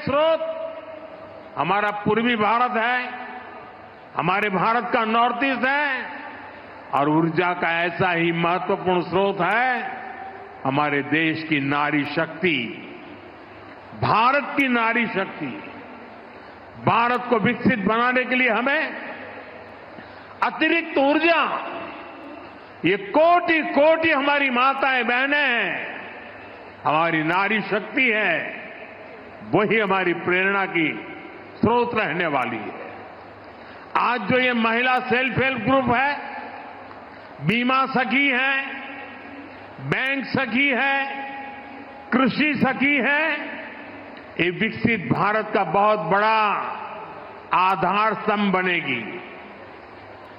स्रोत हमारा पूर्वी भारत है, हमारे भारत का नॉर्थ ईस्ट है, और ऊर्जा का ऐसा ही महत्वपूर्ण स्रोत है हमारे देश की नारी शक्ति, भारत की नारी शक्ति। भारत को विकसित बनाने के लिए हमें अतिरिक्त ऊर्जा, ये कोटि कोटि हमारी माताएं बहनें हैं, हमारी नारी शक्ति है, वही हमारी प्रेरणा की स्रोत रहने वाली है। आज जो ये महिला सेल्फ हेल्प ग्रुप है, बीमा सखी है, बैंक सखी है, कृषि सखी है, ये विकसित भारत का बहुत बड़ा आधार स्तंभ बनेगी।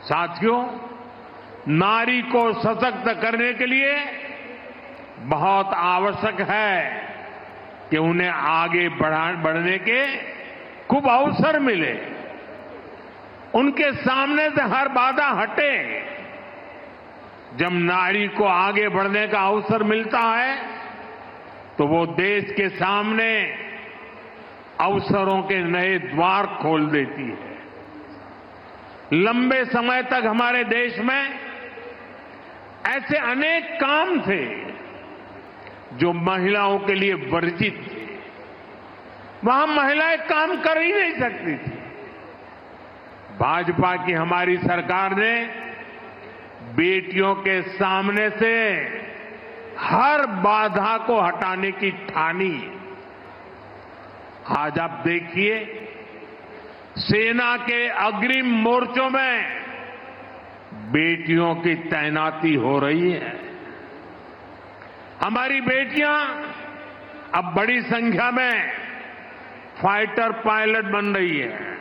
साथियों, नारी को सशक्त करने के लिए बहुत आवश्यक है कि उन्हें आगे बढ़ने के खूब अवसर मिले, उनके सामने से हर बाधा हटे। जब नारी को आगे बढ़ने का अवसर मिलता है तो वो देश के सामने अवसरों के नए द्वार खोल देती है। लंबे समय तक हमारे देश में ऐसे अनेक काम थे जो महिलाओं के लिए वर्जित थे, वहां महिलाएं काम कर ही नहीं सकती थी। भाजपा की हमारी सरकार ने बेटियों के सामने से हर बाधा को हटाने की ठानी। आज आप देखिए, सेना के अग्रिम मोर्चों में बेटियों की तैनाती हो रही है। हमारी बेटियां अब बड़ी संख्या में फाइटर पायलट बन रही है।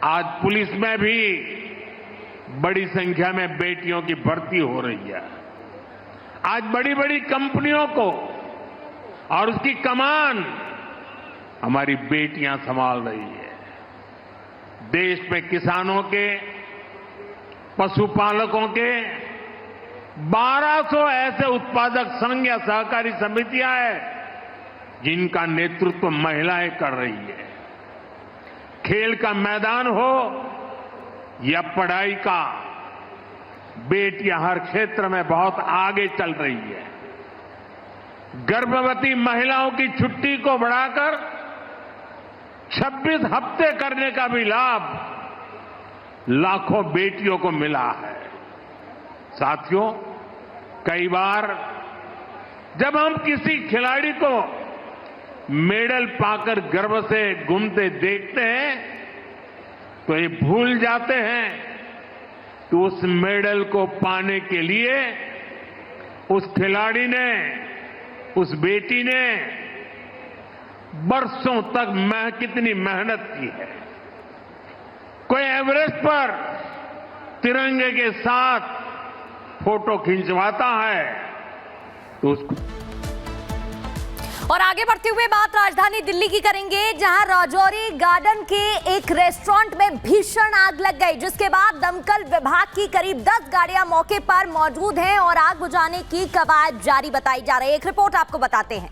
आज पुलिस में भी बड़ी संख्या में बेटियों की भर्ती हो रही है। आज बड़ी बड़ी कंपनियों को और उसकी कमान हमारी बेटियां संभाल रही है। देश में किसानों के, पशुपालकों के 1200 ऐसे उत्पादक संघ या सहकारी समितियां हैं जिनका नेतृत्व महिलाएं कर रही है। खेल का मैदान हो या पढ़ाई का, बेटियां हर क्षेत्र में बहुत आगे चल रही है। गर्भवती महिलाओं की छुट्टी को बढ़ाकर 26 हफ्ते करने का भी लाभ लाखों बेटियों को मिला है। साथियों, कई बार जब हम किसी खिलाड़ी को मेडल पाकर गर्व से घूमते देखते हैं तो ये भूल जाते हैं कि उस मेडल को पाने के लिए उस खिलाड़ी ने, उस बेटी ने बरसों तक कितनी मेहनत की है। कोई एवरेस्ट पर तिरंगे के साथ फोटो खिंचवाता है तो उसको। और आगे बढ़ते हुए बात राजधानी दिल्ली की करेंगे, जहां राजौरी गार्डन के एक रेस्टोरेंट में भीषण आग लग गई, जिसके बाद दमकल विभाग की करीब 10 गाड़ियां मौके पर मौजूद हैं और आग बुझाने की कवायद जारी बताई जा रही है। एक रिपोर्ट आपको बताते हैं।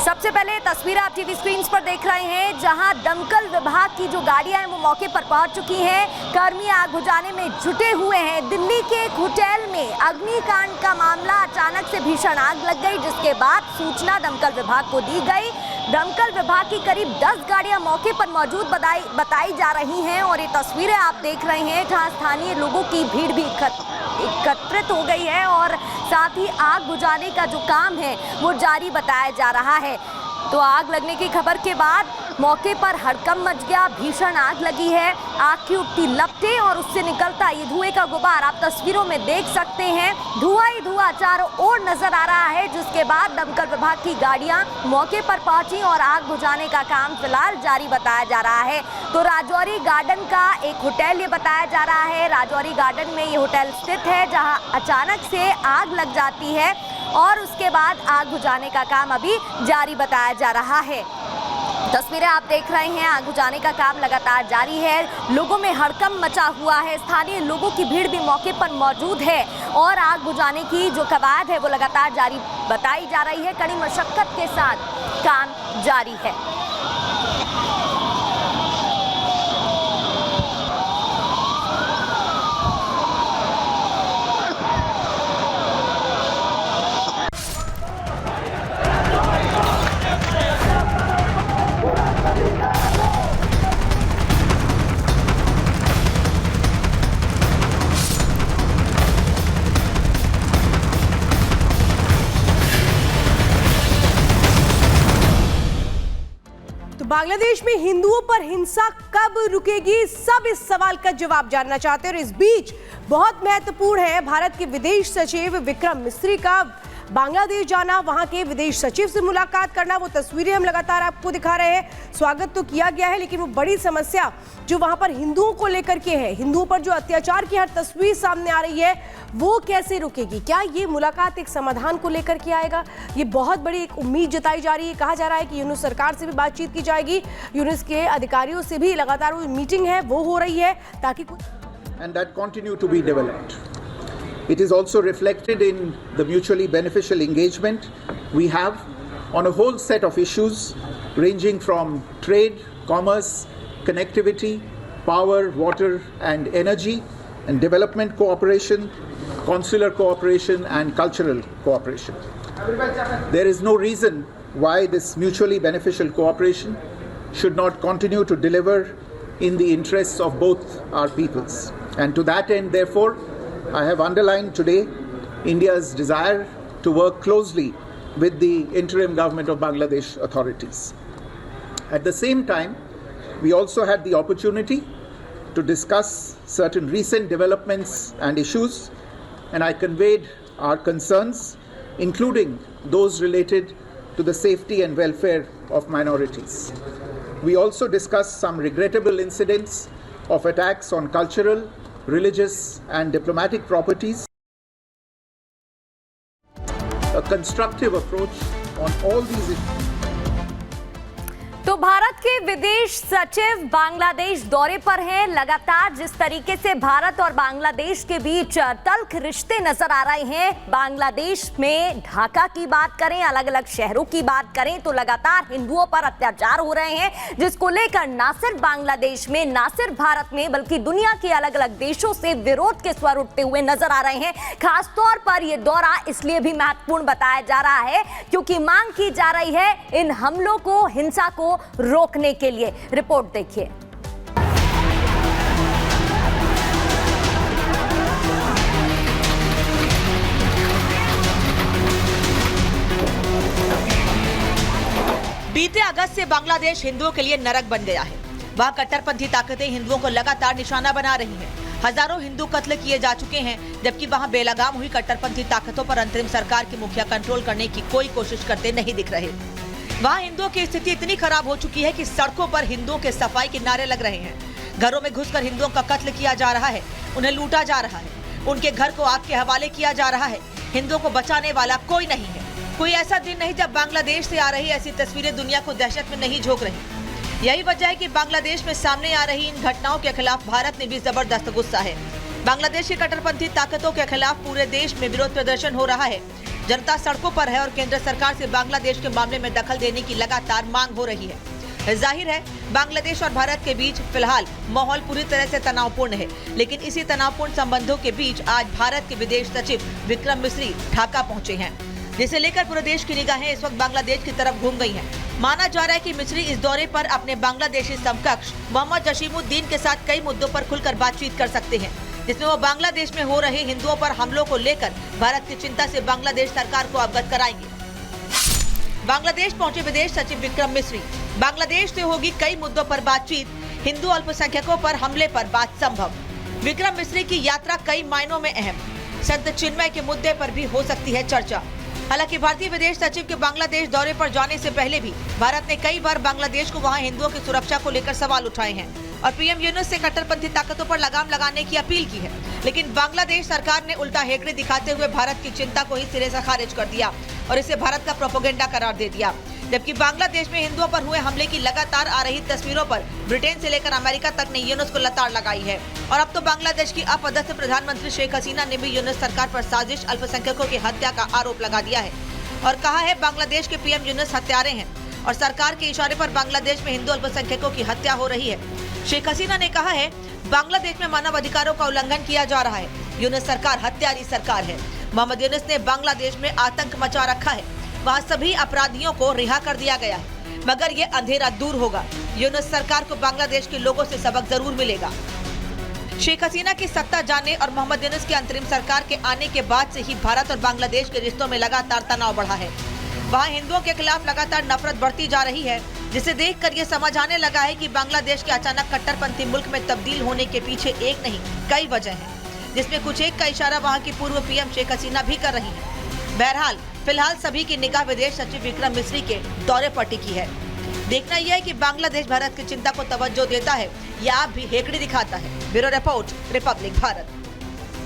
सबसे पहले तस्वीरें आप टीवी स्क्रीन पर देख रहे हैं, जहां दमकल विभाग की जो गाड़ियां हैं वो मौके पर पहुंच चुकी हैं। कर्मी आग बुझाने में जुटे हुए हैं। दिल्ली के एक होटल में अग्निकांड का मामला, अचानक से भीषण आग लग गई, जिसके बाद सूचना दमकल विभाग को दी गई। दमकल विभाग की करीब 10 गाड़ियां मौके पर मौजूद बताई जा रही हैं और ये तस्वीरें आप देख रहे हैं, जहां स्थानीय लोगों की भीड़ भी एकत्रित हो गई है और साथ ही आग बुझाने का जो काम है वो जारी बताया जा रहा है। तो आग लगने की खबर के बाद मौके पर हड़कंप मच गया। भीषण आग लगी है, आग की उठती लपटें और उससे निकलता ये धुएं का गुबार आप तस्वीरों में देख सकते हैं। धुआं ही धुआं चारों ओर नजर आ रहा है, जिसके बाद दमकल विभाग की गाड़ियां मौके पर पहुंची और आग बुझाने का काम फिलहाल जारी बताया जा रहा है। तो राजौरी गार्डन का एक होटल ये बताया जा रहा है। राजौरी गार्डन में ये होटल स्थित है, जहां अचानक से आग लग जाती है और उसके बाद आग बुझाने का काम अभी जारी बताया जा रहा है। तस्वीरें आप देख रहे हैं, आग बुझाने का काम लगातार जारी है। लोगों में हड़कंप मचा हुआ है, स्थानीय लोगों की भीड़ भी मौके पर मौजूद है और आग बुझाने की जो कवायद है वो लगातार जारी बताई जा रही है। कड़ी मशक्कत के साथ काम जारी है। बांग्लादेश में हिंदुओं पर हिंसा कब रुकेगी, सब इस सवाल का जवाब जानना चाहते हैं। और इस बीच बहुत महत्वपूर्ण है भारत के विदेश सचिव विक्रम मिस्री का बांग्लादेश जाना, वहां के विदेश सचिव से मुलाकात करना। वो तस्वीरें हम लगातार आपको दिखा रहे हैं। स्वागत तो किया गया है, लेकिन वो बड़ी समस्या जो वहां पर हिंदुओं को लेकर के है, हिंदुओं पर जो अत्याचार की हर तस्वीर सामने आ रही है, वो कैसे रुकेगी? क्या ये मुलाकात एक समाधान को लेकर के आएगा? ये बहुत बड़ी एक उम्मीद जताई जा रही है। कहा जा रहा है कि यूनुस सरकार से भी बातचीत की जाएगी, यूनुस के अधिकारियों से भी लगातार वो मीटिंग है वो हो रही है ताकि and that continue to be developed. It is also reflected in the mutually beneficial engagement we have on a whole set of issues ranging from trade, commerce, connectivity, power, water and energy, and development cooperation, consular cooperation and cultural cooperation. There is no reason why this mutually beneficial cooperation should not continue to deliver in the interests of both our peoples. And to that end, therefore, I have underlined today India's desire to work closely with the interim government of Bangladesh authorities. At the same time, we also had the opportunity to discuss certain recent developments and issues, and I conveyed our concerns, including those related to the safety and welfare of minorities. We also discussed some regrettable incidents of attacks on cultural, religious and diplomatic properties. A constructive approach on all these issues. तो भारत के विदेश सचिव बांग्लादेश दौरे पर हैं। लगातार जिस तरीके से भारत और बांग्लादेश के बीच तल्ख रिश्ते नजर आ रहे हैं, बांग्लादेश में ढाका की बात करें, अलग अलग शहरों की बात करें, तो लगातार हिंदुओं पर अत्याचार हो रहे हैं, जिसको लेकर ना सिर्फ बांग्लादेश में, ना सिर्फ भारत में, बल्कि दुनिया के अलग अलग देशों से विरोध के स्वर उठते हुए नजर आ रहे हैं। खासतौर पर यह दौरा इसलिए भी महत्वपूर्ण बताया जा रहा है क्योंकि मांग की जा रही है इन हमलों को, हिंसा को रोकने के लिए। रिपोर्ट देखिए। बीते अगस्त से बांग्लादेश हिंदुओं के लिए नरक बन गया है। वहां कट्टरपंथी ताकतें हिंदुओं को लगातार निशाना बना रही हैं। हजारों हिंदू कत्ल किए जा चुके हैं, जबकि वहां बेलगाम हुई कट्टरपंथी ताकतों पर अंतरिम सरकार की मुखिया कंट्रोल करने की कोई कोशिश करते नहीं दिख रहे। वहाँ हिंदुओं की स्थिति इतनी खराब हो चुकी है कि सड़कों पर हिंदुओं के सफाई के नारे लग रहे हैं। घरों में घुसकर हिंदुओं का कत्ल किया जा रहा है, उन्हें लूटा जा रहा है, उनके घर को आग के हवाले किया जा रहा है। हिंदुओं को बचाने वाला कोई नहीं है। कोई ऐसा दिन नहीं जब बांग्लादेश से आ रही ऐसी तस्वीरें दुनिया को दहशत में नहीं झोंक रही। यही वजह है कि बांग्लादेश में सामने आ रही इन घटनाओं के खिलाफ भारत में भी जबरदस्त गुस्सा है। बांग्लादेश की कट्टरपंथी ताकतों के खिलाफ पूरे देश में विरोध प्रदर्शन हो रहा है। जनता सड़कों पर है और केंद्र सरकार से बांग्लादेश के मामले में दखल देने की लगातार मांग हो रही है। जाहिर है बांग्लादेश और भारत के बीच फिलहाल माहौल पूरी तरह से तनावपूर्ण है, लेकिन इसी तनावपूर्ण संबंधों के बीच आज भारत के विदेश सचिव विक्रम मिस्री ढाका पहुंचे हैं, जिसे लेकर पूरे देश की निगाहें इस वक्त बांग्लादेश की तरफ घूम गई हैं। माना जा रहा है कि मिस्री इस दौरे पर अपने बांग्लादेशी समकक्ष मोहम्मद जसीमुद्दीन के साथ कई मुद्दों पर खुलकर बातचीत कर सकते हैं, जिसमें वो बांग्लादेश में हो रहे हिंदुओं पर हमलों को लेकर भारत की चिंता से बांग्लादेश सरकार को अवगत कराएंगे। बांग्लादेश पहुंचे विदेश सचिव विक्रम मिस्री। बांग्लादेश से होगी कई मुद्दों पर बातचीत, हिंदू अल्पसंख्यकों पर हमले पर बात संभव। विक्रम मिस्री की यात्रा कई मायनों में अहम, संत चिन्मय के मुद्दे पर भी हो सकती है चर्चा। हालांकि भारतीय विदेश सचिव के बांग्लादेश दौरे पर जाने से पहले भी भारत ने कई बार बांग्लादेश को वहां हिंदुओं की सुरक्षा को लेकर सवाल उठाए हैं और पीएम यूनुस से कट्टरपंथी ताकतों पर लगाम लगाने की अपील की है, लेकिन बांग्लादेश सरकार ने उल्टा हेकड़ी दिखाते हुए भारत की चिंता को ही सिरे से खारिज कर दिया और इसे भारत का प्रोपेगेंडा करार दे दिया। जबकि बांग्लादेश में हिंदुओं पर हुए हमले की लगातार आ रही तस्वीरों पर ब्रिटेन से लेकर अमेरिका तक ने यूनुस को लताड़ लगाई है। और अब तो बांग्लादेश की अपदस्थ प्रधानमंत्री शेख हसीना ने भी यूनुस सरकार पर साजिश अल्पसंख्यकों की हत्या का आरोप लगा दिया है और कहा है बांग्लादेश के पीएम यूनुस हत्यारे हैं और सरकार के इशारे पर बांग्लादेश में हिंदू अल्पसंख्यकों की हत्या हो रही है। शेख हसीना ने कहा है बांग्लादेश में मानव अधिकारों का उल्लंघन किया जा रहा है। यूनुस सरकार हत्यारी सरकार है। मोहम्मद यूनुस ने बांग्लादेश में आतंक मचा रखा है। वहाँ सभी अपराधियों को रिहा कर दिया गया है, मगर ये अंधेरा दूर होगा। यूनुस सरकार को बांग्लादेश के लोगों से सबक जरूर मिलेगा। शेख हसीना की सत्ता जाने और मोहम्मद यूनुस की अंतरिम सरकार के आने के बाद से ही भारत और बांग्लादेश के रिश्तों में लगातार तनाव बढ़ा है। वहाँ हिंदुओं के खिलाफ लगातार नफरत बढ़ती जा रही है, जिसे देखकर ये समझ आने लगा है कि बांग्लादेश के अचानक कट्टरपंथी मुल्क में तब्दील होने के पीछे एक नहीं कई वजह हैं, जिसमें कुछ एक का इशारा वहाँ की पूर्व पीएम शेख हसीना भी कर रही है। बहरहाल फिलहाल सभी की निगाह विदेश सचिव विक्रम मिस्री के दौरे पर टिकी है। देखना यह है कि बांग्लादेश भारत की चिंता को तवज्जो देता है या आप भी हेकड़ी दिखाता है। Bureau report, Republic Bharat.